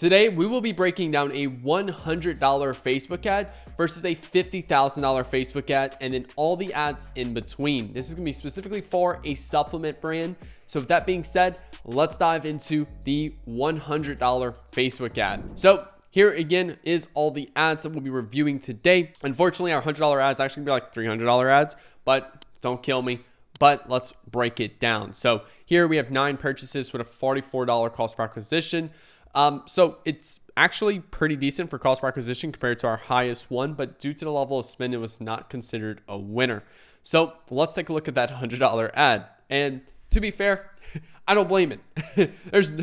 Today, we will be breaking down a $100 Facebook ad versus a $50,000 Facebook ad, and then all the ads in between. This is going to be specifically for a supplement brand. So with that being said, let's dive into the $100 Facebook ad. So here again is all the ads that we'll be reviewing today. Unfortunately, our $100 ads actually gonna be like $300 ads, but don't kill me. But let's break it down. So here we have 9 purchases with a $44 cost per acquisition. So it's actually pretty decent for cost per acquisition compared to our highest one, but due to the level of spend, it was not considered a winner. So let's take a look at that $100 ad. And to be fair, I don't blame it. There's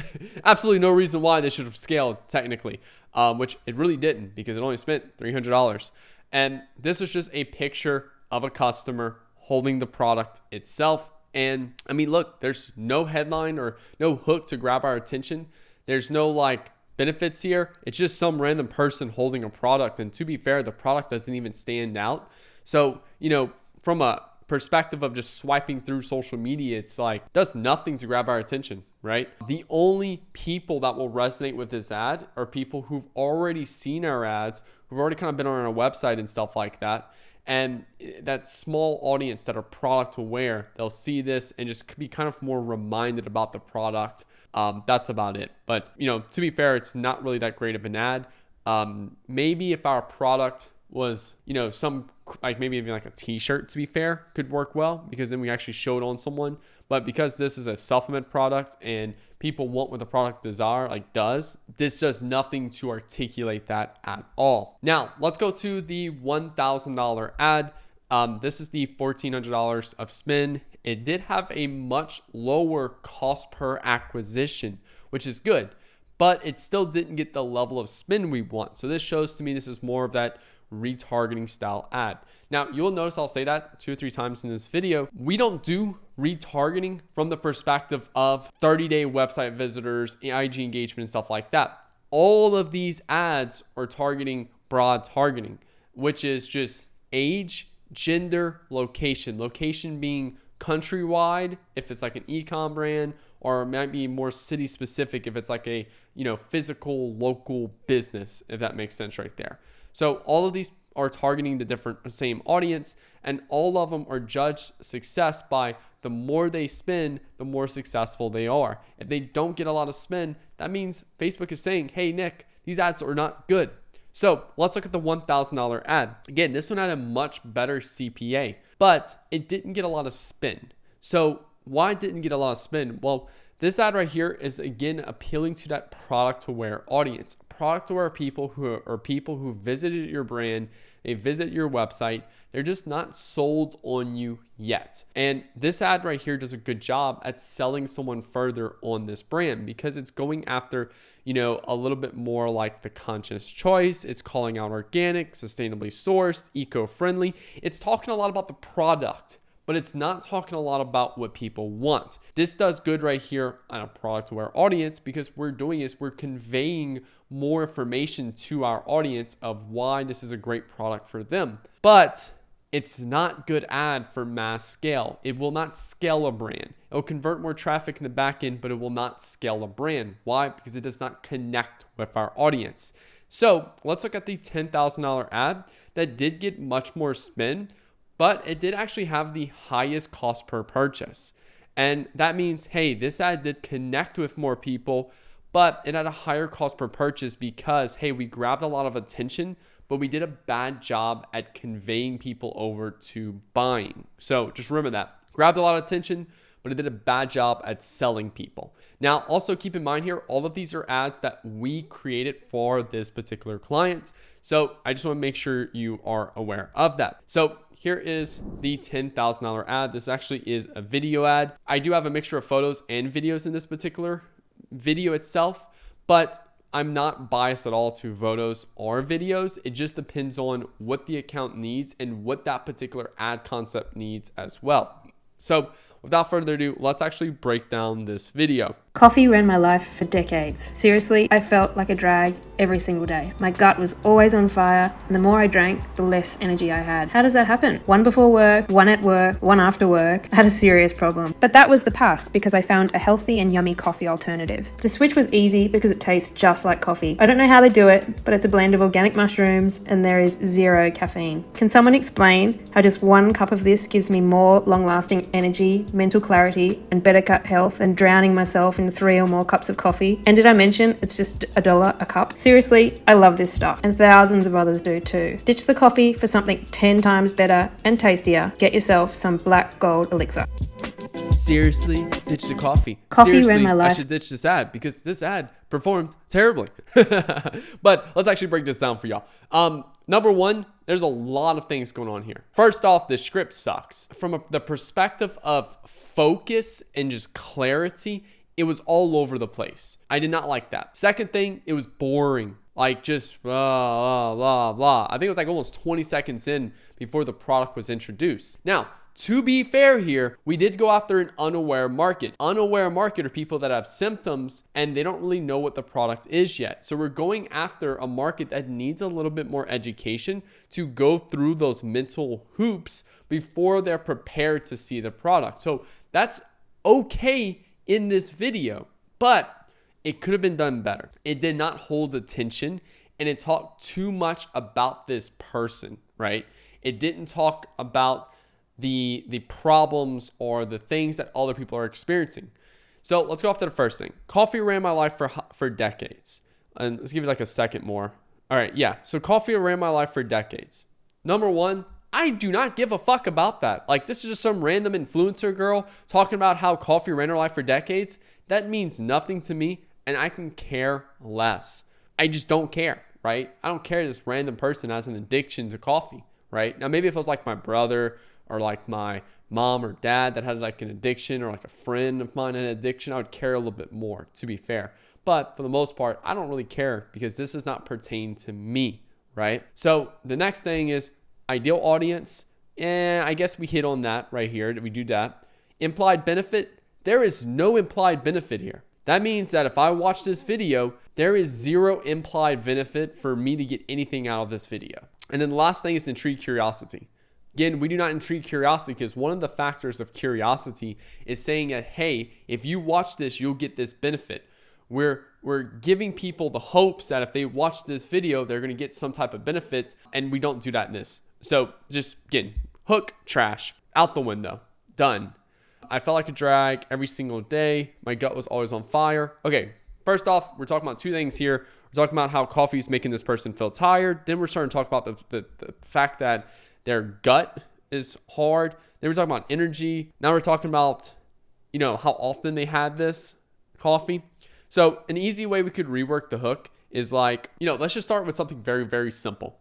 absolutely no reason why they should have scaled technically, which it really didn't because it only spent $300. And this was just a picture of a customer holding the product itself. And I mean, look, there's no headline or no hook to grab our attention. There's no like benefits here. It's just some random person holding a product. And to be fair, the product doesn't even stand out. So, from a perspective of just swiping through social media, it's like does nothing to grab our attention, right? The only people that will resonate with this ad are people who've already seen our ads, who've already kind of been on our website and stuff like that. And that small audience that are product aware, they'll see this and just be kind of more reminded about the product. That's about it. But, to be fair, it's not really that great of an ad. Maybe if our product was, some like maybe even like a t-shirt, to be fair, could work well because then we actually show it on someone. But because this is a supplement product and people want what the product does, this does nothing to articulate that at all. Now let's go to the $1,000 ad. This is the $1,400 of spend. It did have a much lower cost per acquisition, which is good, but it still didn't get the level of spend we want. So this shows to me this is more of that retargeting style ad. Now you'll notice I'll say that 2 or 3 times in this video. We don't do retargeting from the perspective of 30-day website visitors, IG engagement, and stuff like that. All of these ads are targeting broad targeting, which is just age, gender, location being countrywide if it's like an e-com brand, or it might be more city specific if it's like a physical local business, if that makes sense right there. So all of these are targeting the same audience, and all of them are judged success by the more they spend, the more successful they are. If they don't get a lot of spend, that means Facebook is saying, hey Nick, these ads are not good. So let's look at the $1,000 ad. Again, this one had a much better CPA, but it didn't get a lot of spend. So why didn't it get a lot of spend? Well, this ad right here is again appealing to that product aware audience. Product aware people who visited your brand, they visit your website, they're just not sold on you yet. And this ad right here does a good job at selling someone further on this brand because it's going after, a little bit more like the conscious choice. It's calling out organic, sustainably sourced, eco-friendly. It's talking a lot about the product, but it's not talking a lot about what people want. This does good right here on a product aware audience because we're conveying more information to our audience of why this is a great product for them. But it's not good ad for mass scale. It will not scale a brand. It will convert more traffic in the back end, but it will not scale a brand. Why? Because it does not connect with our audience. So let's look at the $10,000 ad that did get much more spend, but it did actually have the highest cost per purchase. And that means, hey, this ad did connect with more people, but it had a higher cost per purchase because, hey, we grabbed a lot of attention, but we did a bad job at conveying people over to buying. So just remember that. Grabbed a lot of attention, but it did a bad job at selling people. Now, also keep in mind here, all of these are ads that we created for this particular client. So I just want to make sure you are aware of that. So here is the $10,000 ad. This actually is a video ad. I do have a mixture of photos and videos in this particular video itself, but I'm not biased at all to photos or videos. It just depends on what the account needs and what that particular ad concept needs as well. So without further ado, let's actually break down this video. Coffee ran my life for decades. Seriously, I felt like a drag every single day. My gut was always on fire, and the more I drank, the less energy I had. How does that happen? One before work, one at work, one after work. I had a serious problem. But that was the past because I found a healthy and yummy coffee alternative. The switch was easy because it tastes just like coffee. I don't know how they do it, but it's a blend of organic mushrooms and there is 0 caffeine. Can someone explain how just 1 cup of this gives me more long-lasting energy, mental clarity, and better gut health than drowning myself in 3 or more cups of coffee? And did I mention it's just $1 a cup? Seriously, I love this stuff, and thousands of others do too. Ditch the coffee for something 10 times better and tastier. Get yourself some black gold elixir. Seriously, ditch the coffee. Coffee Seriously, ran my life. I should ditch this ad because this ad performed terribly. But let's actually break this down for y'all. Number one, there's a lot of things going on here. First off, the script sucks. From the perspective of focus and just clarity, it was all over the place. I did not like that. Second thing, it was boring. Like just blah, blah, blah, blah. I think it was like almost 20 seconds in before the product was introduced. Now, to be fair here, we did go after an unaware market. Unaware market are people that have symptoms and they don't really know what the product is yet. So we're going after a market that needs a little bit more education to go through those mental hoops before they're prepared to see the product. So that's okay in this video, but it could have been done better. It did not hold attention and it talked too much about this person, right? It didn't talk about the problems or the things that other people are experiencing. So let's go off to the first thing. Coffee ran my life for decades. And let's give it like a second more. All right, yeah. So coffee ran my life for decades. Number one, I do not give a fuck about that. Like, this is just some random influencer girl talking about how coffee ran her life for decades. That means nothing to me, and I can care less. I just don't care, right? I don't care this random person has an addiction to coffee, right? Now, maybe if it was like my brother or like my mom or dad that had like an addiction, or like a friend of mine had an addiction, I would care a little bit more, to be fair. But for the most part, I don't really care because this does not pertain to me, right? So the next thing is ideal audience. I guess we hit on that right here. We do that. Implied benefit. There is no implied benefit here. That means that if I watch this video, there is 0 implied benefit for me to get anything out of this video. And then the last thing is intrigue curiosity. Again, we do not intrigue curiosity because one of the factors of curiosity is saying that, hey, if you watch this, you'll get this benefit. We're giving people the hopes that if they watch this video, they're going to get some type of benefit, and we don't do that in this. So just, again, hook, trash, out the window, done. I felt like a drag every single day. My gut was always on fire. Okay, first off, we're talking about 2 things here. We're talking about how coffee is making this person feel tired. Then we're starting to talk about the fact that their gut is hard. Then we're talking about energy. Now we're talking about, how often they had this coffee. So an easy way we could rework the hook is like, let's just start with something very, very simple.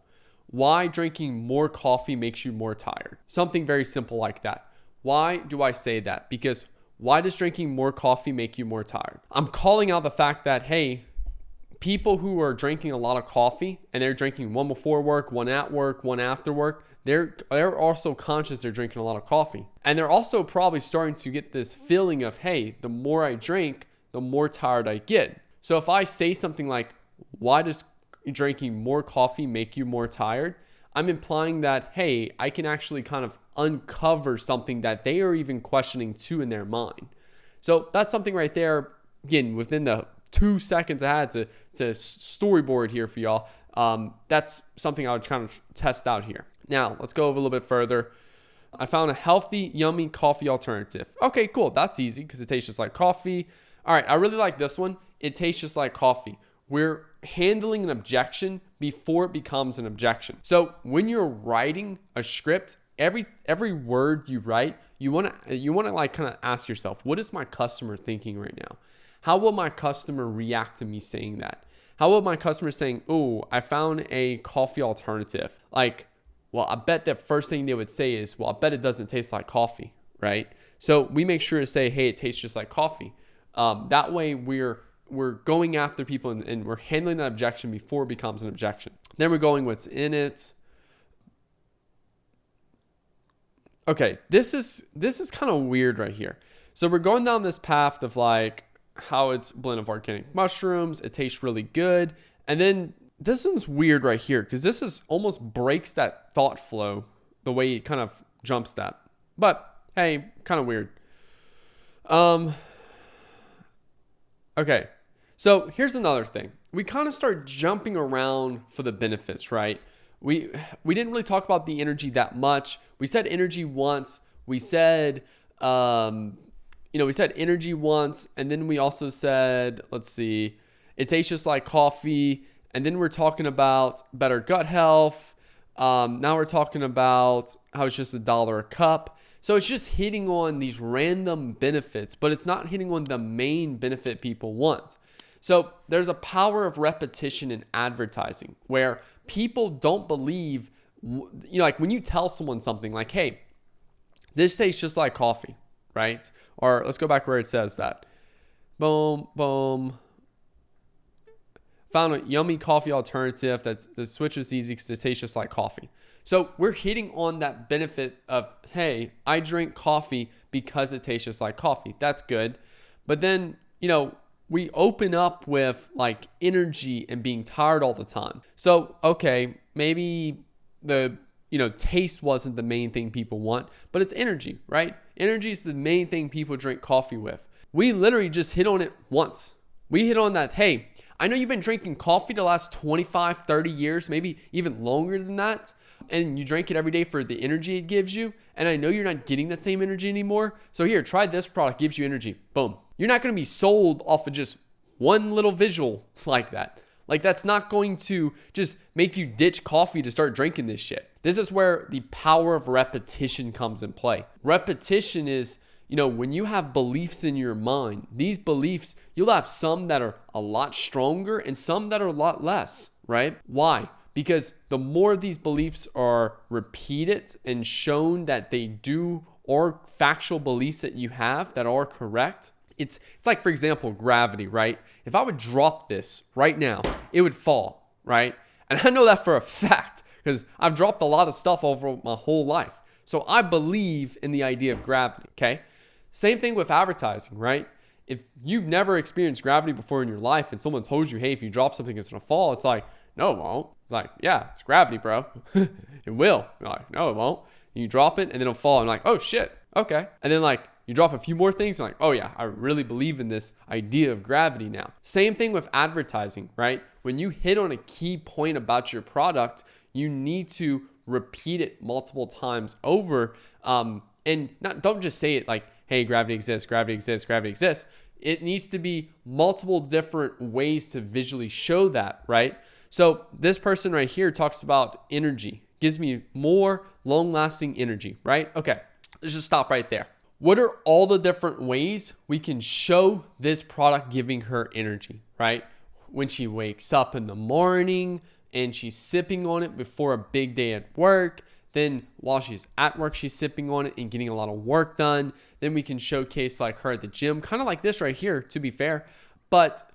Why drinking more coffee makes you more tired? Something very simple like that. Why do I say that? Because why does drinking more coffee make you more tired? I'm calling out the fact that, hey, people who are drinking a lot of coffee and they're drinking one before work, one at work, one after work, they're also conscious they're drinking a lot of coffee. And they're also probably starting to get this feeling of, hey, the more I drink, the more tired I get. So if I say something like, why does drinking more coffee make you more tired? I'm implying that, hey, I can actually kind of uncover something that they are even questioning too in their mind. So that's something right there, again, within the 2 seconds I had to storyboard here for y'all. That's something I would kind of test out here. Now, let's go a little bit further. I found a healthy, yummy coffee alternative. Okay, cool. That's easy because it tastes just like coffee. All right, I really like this one. It tastes just like coffee. We're handling an objection before it becomes an objection. So when you're writing a script, every word you write, you want to like kind of ask yourself, what is my customer thinking right now? How will my customer react to me saying that? How will my customer saying, oh, I found a coffee alternative? Like, well, I bet the first thing they would say is, well, I bet it doesn't taste like coffee, right? So we make sure to say, hey, it tastes just like coffee. That way we're going after people and we're handling an objection before it becomes an objection. Then we're going what's in it. Okay, this is kind of weird right here. So we're going down this path of like how it's a blend of organic mushrooms. It tastes really good. And then this one's weird right here because this is almost breaks that thought flow the way it kind of jumps that. But hey, kind of weird. Okay. So here's another thing. We kind of start jumping around for the benefits, right? We didn't really talk about the energy that much. We said energy once. We said, we said energy once, and then we also said, let's see, it tastes just like coffee. And then we're talking about better gut health. Now we're talking about how it's just $1 a cup. So it's just hitting on these random benefits, but it's not hitting on the main benefit people want. So there's a power of repetition in advertising where people don't believe, like when you tell someone something like, hey, this tastes just like coffee, right? Or let's go back where it says that. Boom, boom. Found a yummy coffee alternative the switch was easy because it tastes just like coffee. So we're hitting on that benefit of, hey, I drink coffee because it tastes just like coffee. That's good. But then, we open up with like energy and being tired all the time. So, okay, maybe the, taste wasn't the main thing people want, but it's energy, right? Energy is the main thing people drink coffee with. We literally just hit on it once. We hit on that, hey, I know you've been drinking coffee the last 25, 30 years, maybe even longer than that. And you drink it every day for the energy it gives you. And I know you're not getting that same energy anymore. So here, try this product, gives you energy. Boom. You're not going to be sold off of just one little visual like that. Like that's not going to just make you ditch coffee to start drinking this shit. This is where the power of repetition comes in play. Repetition is, when you have beliefs in your mind, these beliefs, you'll have some that are a lot stronger and some that are a lot less, right? Why? Because the more these beliefs are repeated and shown that they do, or factual beliefs that you have that are correct, it's like, for example, gravity, right? If I would drop this right now, it would fall, right? And I know that for a fact because I've dropped a lot of stuff over my whole life. So I believe in the idea of gravity, okay? Same thing with advertising, right? If you've never experienced gravity before in your life and someone told you, hey, if you drop something, it's going to fall, it's like, no, it won't. It's like, yeah, it's gravity, bro. It will. You're like, no, it won't. And you drop it and then it'll fall. I'm like, oh shit. Okay. And then like you drop a few more things. And like, oh yeah, I really believe in this idea of gravity now. Same thing with advertising, right? When you hit on a key point about your product, you need to repeat it multiple times over. And don't just say it like, hey, gravity exists, gravity exists, gravity exists. It needs to be multiple different ways to visually show that, right? So this person right here talks about energy, gives me more long-lasting energy, right? Okay, let's just stop right there. What are all the different ways we can show this product giving her energy, right? When she wakes up in the morning and she's sipping on it before a big day at work. Then while she's at work, she's sipping on it and getting a lot of work done. Then we can showcase like her at the gym, kind of like this right here, to be fair. But,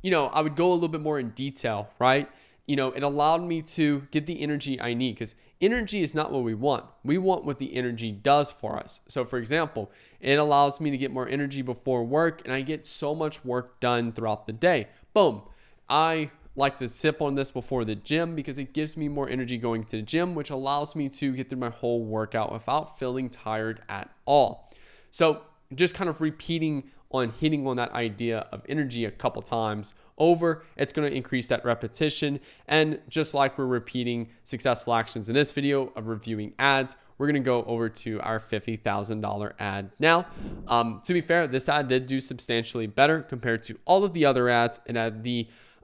I would go a little bit more in detail, right? It allowed me to get the energy I need because energy is not what we want. We want what the energy does for us. So for example, it allows me to get more energy before work and I get so much work done throughout the day. Boom. I like to sip on this before the gym because it gives me more energy going to the gym, which allows me to get through my whole workout without feeling tired at all. So just kind of hitting on that idea of energy a couple times over, it's going to increase that repetition. And just like we're repeating successful actions in this video of reviewing ads, we're going to go over to our $50,000 ad now. To be fair, this ad did do substantially better compared to all of the other ads. It had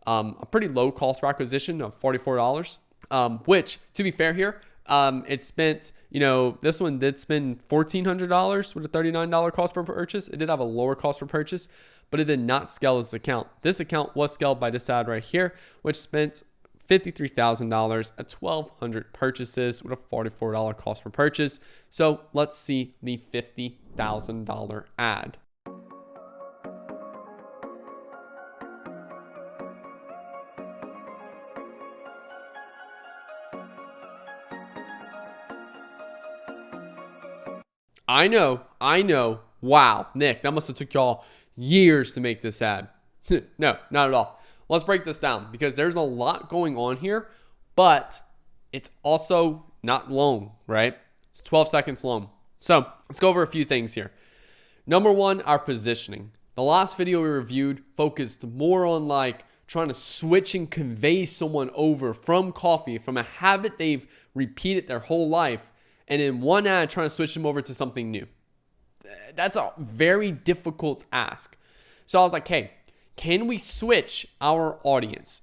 a pretty low cost per acquisition of $44, which to be fair here, it spent, this one did spend $1,400 with a $39 cost per purchase. It did have a lower cost per purchase, but it did not scale this account. This account was scaled by this ad right here, which spent $53,000 at 1,200 purchases with a $44 cost per purchase. So let's see the $50,000 ad. I know. Wow, Nick, that must have took y'all years to make this ad. No, not at all. Let's break this down because there's a lot going on here, but it's also not long, right? It's 12 seconds long. So let's go over a few things here. Number one, our positioning. The last video we reviewed focused more on like trying to switch and convey someone over from coffee, from a habit they've repeated their whole life, and in one ad trying to switch them over to something new. That's a very difficult ask. So I was like, hey, can we switch our audience?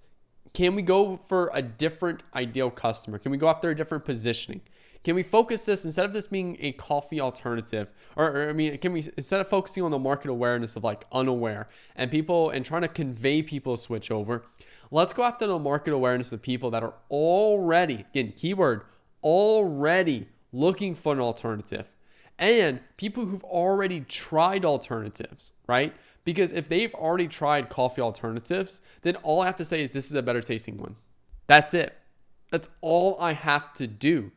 Can we go for a different ideal customer? Can we go after a different positioning? Can we focus this, instead of this being a coffee alternative, can we, instead of focusing on the market awareness of like unaware and people and trying to convey people to switch over, let's go after the market awareness of people that are already, again, keyword, already looking for an alternative, and people who've already tried alternatives, right? Because if they've already tried coffee alternatives, then all I have to say is this is a better tasting one. That's it. That's all I have to do.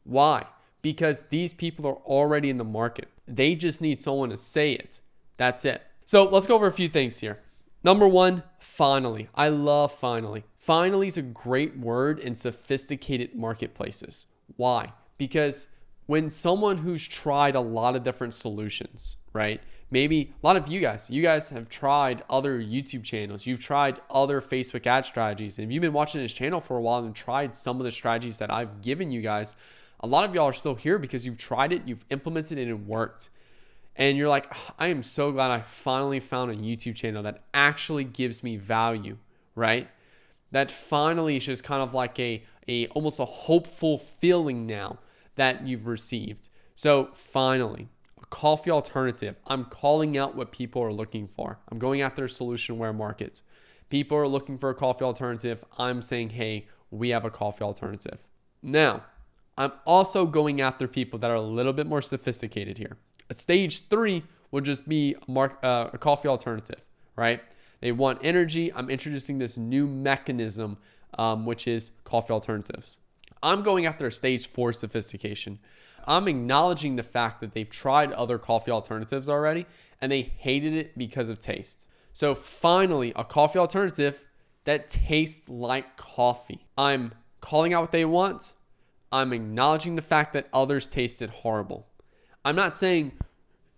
Why? Because these people are already in the market. They just need someone to say it. That's it. So let's go over a few things here. Number one, finally. I love finally. Finally is a great word in sophisticated marketplaces. Why? Because when someone who's tried a lot of different solutions, right? Maybe a lot of you guys have tried other YouTube channels. You've tried other Facebook ad strategies. And if you've been watching this channel for a while and tried some of the strategies that I've given you guys, a lot of y'all are still here because you've tried it, you've implemented it, and it worked. And you're like, oh, I am so glad I finally found a YouTube channel that actually gives me value, right? That finally is just kind of like a almost a hopeful feeling now that you've received. So finally, a coffee alternative. I'm calling out what people are looking for. I'm going after a solution-aware market. People are looking for a coffee alternative. I'm saying, hey, we have a coffee alternative. Now, I'm also going after people that are a little bit more sophisticated here. A stage 3 will just be a coffee alternative, right? They want energy. I'm introducing this new mechanism, which is coffee alternatives. I'm going after a stage 4 sophistication. I'm acknowledging the fact that they've tried other coffee alternatives already and they hated it because of taste. So finally, a coffee alternative that tastes like coffee. I'm calling out what they want. I'm acknowledging the fact that others tasted horrible. I'm not saying,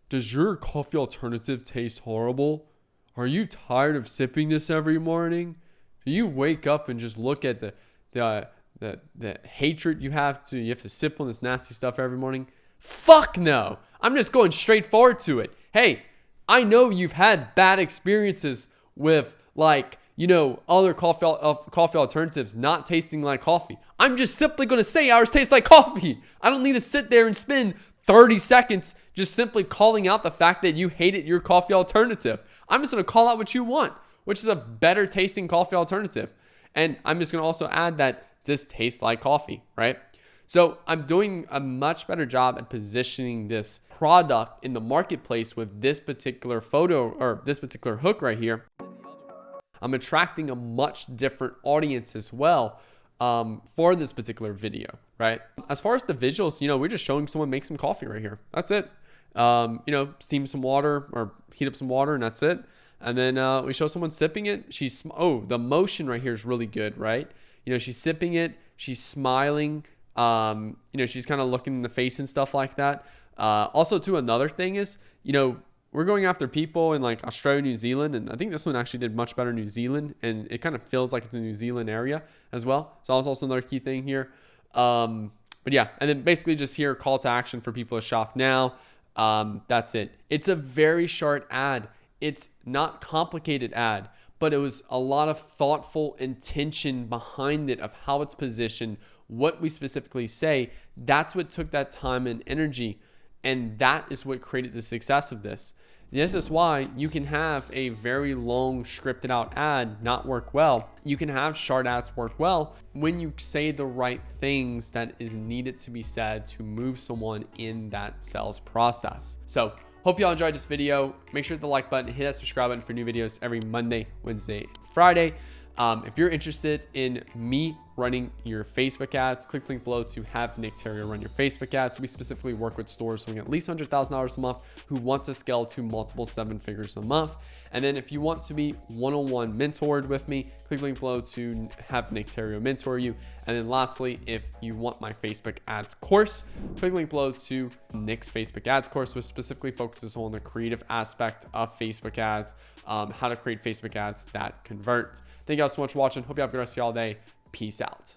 does your coffee alternative taste horrible? Are you tired of sipping this every morning? Do you wake up and just look at the hatred you have to sip on this nasty stuff every morning? Fuck no. I'm just going straight forward to it. Hey, I know you've had bad experiences with other coffee alternatives not tasting like coffee. I'm just simply going to say ours tastes like coffee. I don't need to sit there and spend 30 seconds just simply calling out the fact that you hated your coffee alternative. I'm just going to call out what you want, which is a better tasting coffee alternative. And I'm just going to also add that this tastes like coffee, right? So I'm doing a much better job at positioning this product in the marketplace with this particular photo or this particular hook right here. I'm attracting a much different audience as well for this particular video, right? As far as the visuals, we're just showing someone make some coffee right here. That's it. Steam some water or heat up some water and that's it. And then we show someone sipping it. The motion right here is really good, right? She's sipping it. She's smiling. She's kind of looking in the face and stuff like that. Also, too, another thing is, we're going after people in like Australia, New Zealand, and I think this one actually did much better in New Zealand, and it kind of feels like it's a New Zealand area as well. So that's also another key thing here. But yeah, and then basically just here, call to action for people to shop now. That's it. It's a very short ad. It's not complicated ad, but it was a lot of thoughtful intention behind it of how it's positioned, what we specifically say. That's what took that time and energy. And that is what created the success of this. This is why you can have a very long scripted out ad not work well. You can have short ads work well when you say the right things that is needed to be said to move someone in that sales process. So hope y'all enjoyed this video. Make sure to hit the like button, hit that subscribe button for new videos every Monday, Wednesday, and Friday. If you're interested in me running your Facebook ads, click the link below to have Nick Theriot run your Facebook ads. We specifically work with stores doing at least $100,000 a month who want to scale to multiple 7 figures a month. And then if you want to be one-on-one mentored with me, click the link below to have Nick Theriot mentor you. And then lastly, if you want my Facebook ads course, click the link below to Nick's Facebook ads course, which specifically focuses on the creative aspect of Facebook ads, how to create Facebook ads that convert. Thank you all so much for watching. Hope you have a good rest of y'all day. Peace out.